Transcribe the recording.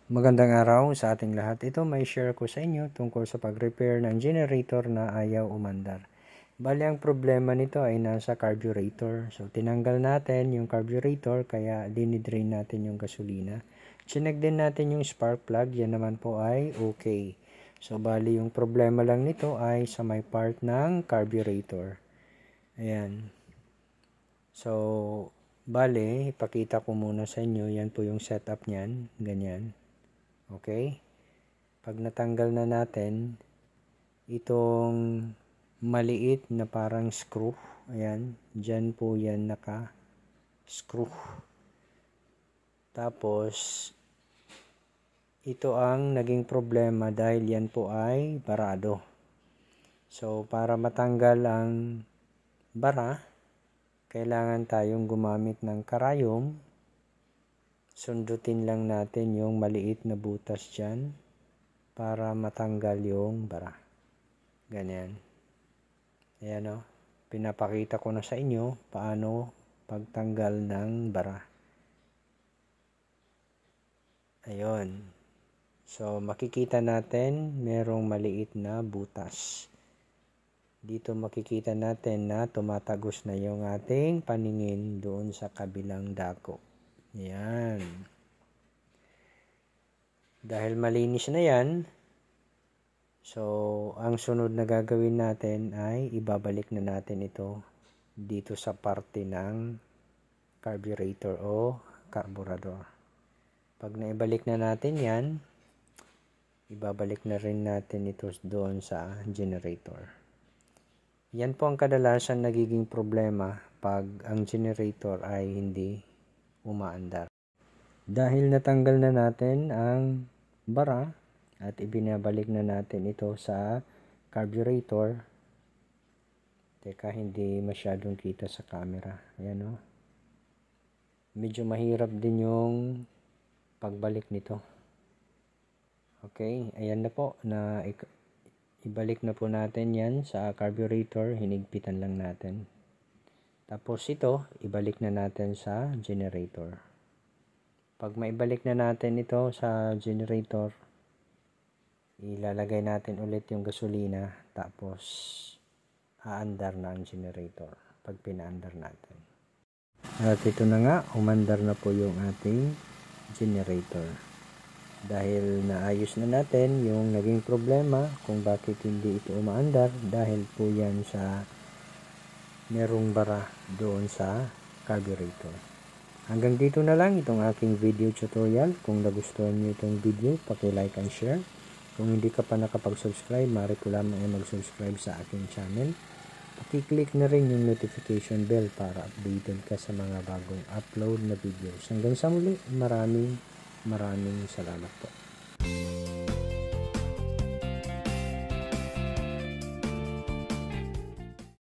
Magandang araw sa ating lahat. Ito may share ko sa inyo tungkol sa pag-repair ng generator na ayaw umandar. Bali ang problema nito ay nasa carburetor. So tinanggal natin yung carburetor kaya dinidrain natin yung gasolina. Chinek din natin yung spark plug, yan naman po ay okay. So bali yung problema lang nito ay sa may part ng carburetor. Ayan. So bali, ipakita ko muna sa inyo, yan po yung setup niyan, ganyan. Okay? Pag natanggal na natin itong maliit na parang screw, ayan, dyan po yan naka-screw. Tapos, ito ang naging problema dahil yan po ay barado. So, para matanggal ang bara, kailangan tayong gumamit ng karayom. Sundutin lang natin yung maliit na butas dyan para matanggal yung bara. Ganyan. Ayan o. Pinapakita ko na sa inyo paano pagtanggal ng bara. Ayun. So, makikita natin merong maliit na butas. Dito makikita natin na tumatagos na yung ating paningin doon sa kabilang dako. Yan. Dahil malinis na yan, so ang sunod na gagawin natin ay ibabalik na natin ito dito sa parte ng carburetor o carburetor. Pag naibalik na natin yan, ibabalik na rin natin ito doon sa generator. Yan po ang kadalasan nagiging problema pag ang generator ay hindi umaandar. Dahil natanggal na natin ang bara at ibinabalik na natin ito sa carburetor. Teka, hindi masyadong kita sa camera. Ayan o. Medyo mahirap din yung pagbalik nito. Okay, ayan na po. Ibalik na po natin yan sa carburetor. Hinigpitan lang natin. Tapos ito, ibalik na natin sa generator. Pag maibalik na natin ito sa generator, ilalagay natin ulit yung gasolina, tapos aandar na ang generator pag pinaandar natin. At ito na nga, umandar na po yung ating generator. Dahil naayos na natin yung naging problema kung bakit hindi ito umaandar, dahil po yan sa merong bara doon sa carburetor. Hanggang dito na lang itong aking video tutorial. Kung nagustuhan niyo itong video, paki-like and share. Kung hindi ka pa nakapag-subscribe, maaari po lamang ay mag-subscribe sa aking channel. Paki-click na rin yung notification bell para updated ka sa mga bagong upload na videos. Hanggang sa muli, maraming salamat po.